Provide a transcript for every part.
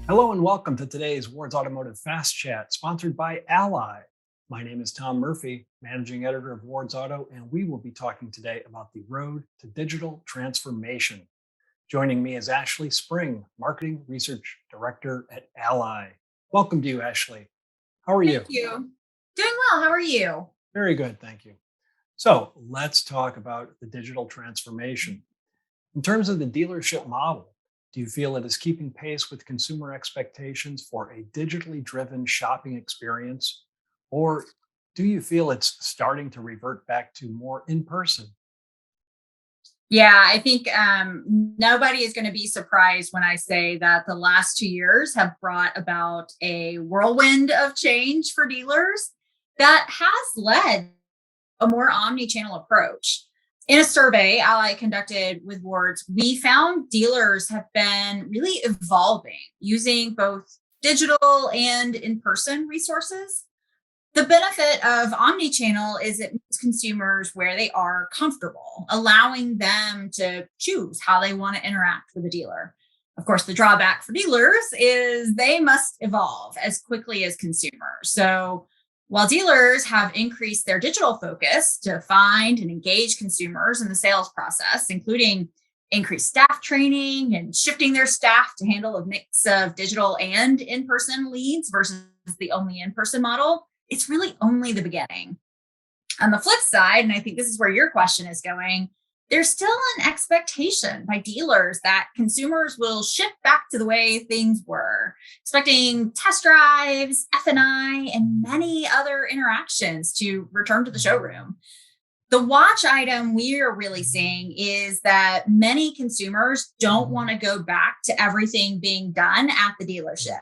Hello and welcome to today's Ward's Automotive Fast Chat, sponsored by Ally. My name is Tom Murphy, managing editor of Ward's Auto, and we will be talking today about the road to digital transformation. Joining me is Ashley Spring, marketing research director at Ally. Welcome to you, Ashley. How are Thank you? you. Doing well. How are you? Very good, thank you. So let's talk about the digital transformation. In terms of the dealership model, do you feel it is keeping pace with consumer expectations for a digitally driven shopping experience? Or do you feel it's starting to revert back to more in person? Yeah, I think nobody is going to be surprised when I say that the last 2 years have brought about a whirlwind of change for dealers that has led a more omni-channel approach. In a survey Ally conducted with Wards, we found dealers have been really evolving using both digital and in-person resources. The benefit of omni-channel is it meets consumers where they are comfortable, allowing them to choose how they want to interact with a dealer. Of course, the drawback for dealers is they must evolve as quickly as consumers. So while dealers have increased their digital focus to find and engage consumers in the sales process, including increased staff training and shifting their staff to handle a mix of digital and in-person leads versus the only in-person model, it's really only the beginning. On the flip side, and I think this is where your question is going, there's still an expectation by dealers that consumers will shift back to the way things were, expecting test drives, F&I, and many other interactions to return to the showroom. The watch item we are really seeing is that many consumers don't want to go back to everything being done at the dealership,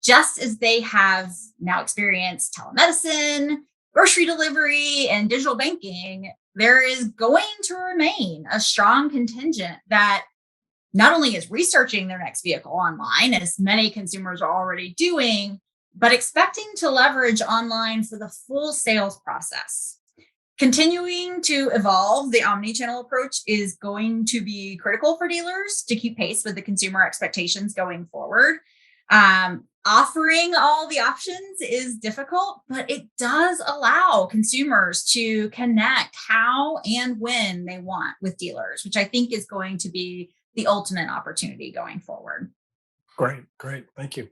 just as they have now experienced telemedicine, grocery delivery, and digital banking. There is going to remain a strong contingent that not only is researching their next vehicle online, as many consumers are already doing, but expecting to leverage online for the full sales process. Continuing to evolve the omni-channel approach is going to be critical for dealers to keep pace with the consumer expectations going forward. Offering all the options is difficult, but it does allow consumers to connect how and when they want with dealers, which I think is going to be the ultimate opportunity going forward. Great, great. Thank you.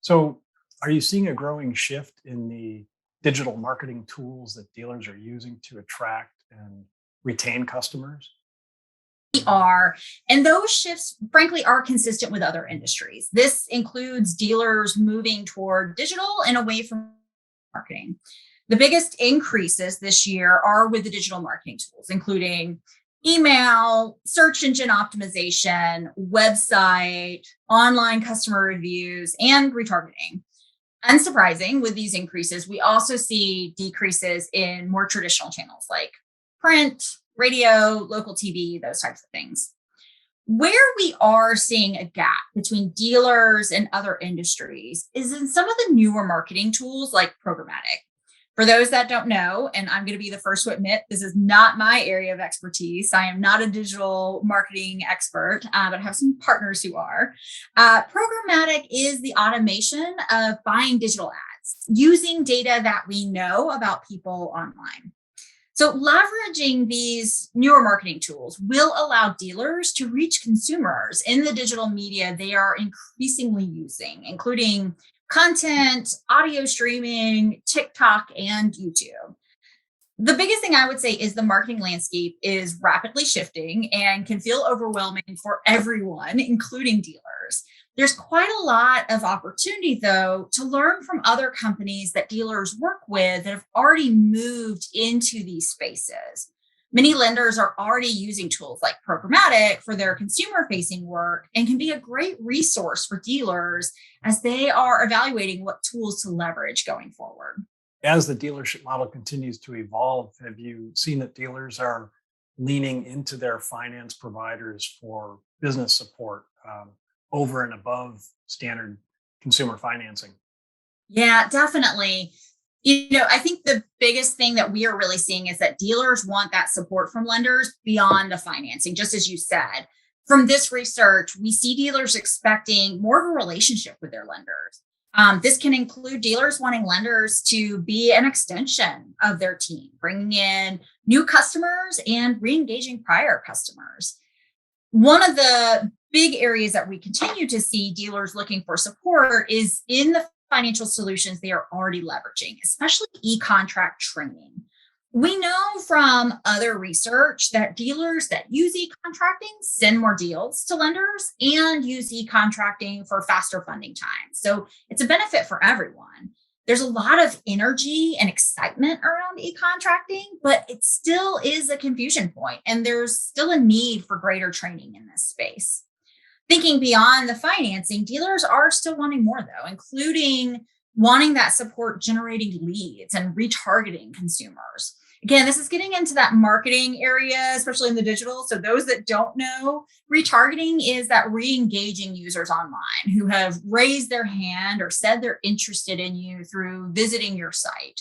So, are you seeing a growing shift in the digital marketing tools that dealers are using to attract and retain customers? Are. And those shifts, frankly, are consistent with other industries. This includes dealers moving toward digital and away from marketing. The biggest increases this year are with the digital marketing tools, including email, search engine optimization, website, online customer reviews, and retargeting. Unsurprising, with these increases, we also see decreases in more traditional channels like print, radio, local TV, those types of things. Where we are seeing a gap between dealers and other industries is in some of the newer marketing tools like programmatic. For those that don't know, and I'm going to be the first to admit, this is not my area of expertise. I am not a digital marketing expert, but I have some partners who are. Programmatic is the automation of buying digital ads using data that we know about people online. So, leveraging these newer marketing tools will allow dealers to reach consumers in the digital media they are increasingly using, including content, audio streaming, TikTok, and YouTube. The biggest thing I would say is the marketing landscape is rapidly shifting and can feel overwhelming for everyone, including dealers. There's quite a lot of opportunity, though, to learn from other companies that dealers work with that have already moved into these spaces. Many lenders are already using tools like programmatic for their consumer facing work and can be a great resource for dealers as they are evaluating what tools to leverage going forward. As the dealership model continues to evolve, have you seen that dealers are leaning into their finance providers for business support over and above standard consumer financing? Yeah, definitely. I think the biggest thing that we are really seeing is that dealers want that support from lenders beyond the financing, just as you said. From this research, we see dealers expecting more of a relationship with their lenders. This can include dealers wanting lenders to be an extension of their team, bringing in new customers and re-engaging prior customers. One of the big areas that we continue to see dealers looking for support is in the financial solutions they are already leveraging, especially e-contract training. We know from other research that dealers that use e-contracting send more deals to lenders and use e-contracting for faster funding times. So it's a benefit for everyone. There's a lot of energy and excitement around e-contracting, but it still is a confusion point, and there's still a need for greater training in this space. Thinking beyond the financing, dealers are still wanting more, though, including wanting that support generating leads and retargeting consumers. Again, this is getting into that marketing area, especially in the digital. So those that don't know, retargeting is that re-engaging users online who have raised their hand or said they're interested in you through visiting your site.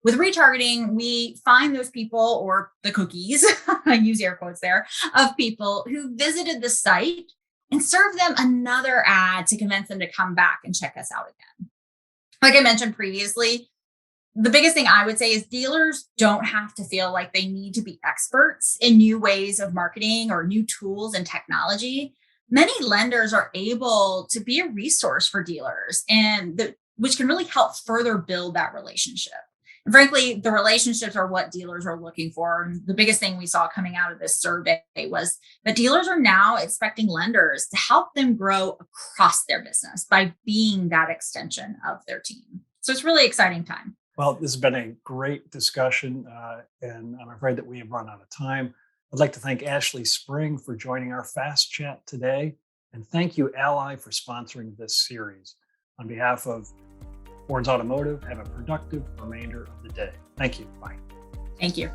With retargeting, we find those people, or the cookies, I use air quotes there, of people who visited the site and serve them another ad to convince them to come back and check us out again. Like I mentioned previously, the biggest thing I would say is dealers don't have to feel like they need to be experts in new ways of marketing or new tools and technology. Many lenders are able to be a resource for dealers, which can really help further build that relationship. And frankly, the relationships are what dealers are looking for. And the biggest thing we saw coming out of this survey was that dealers are now expecting lenders to help them grow across their business by being that extension of their team. So it's really exciting time. Well, this has been a great discussion, and I'm afraid that we have run out of time. I'd like to thank Ashley Spring for joining our Fast Chat today, and thank you, Ally, for sponsoring this series. On behalf of Wards Automotive, have a productive remainder of the day. Thank you. Bye. Thank you.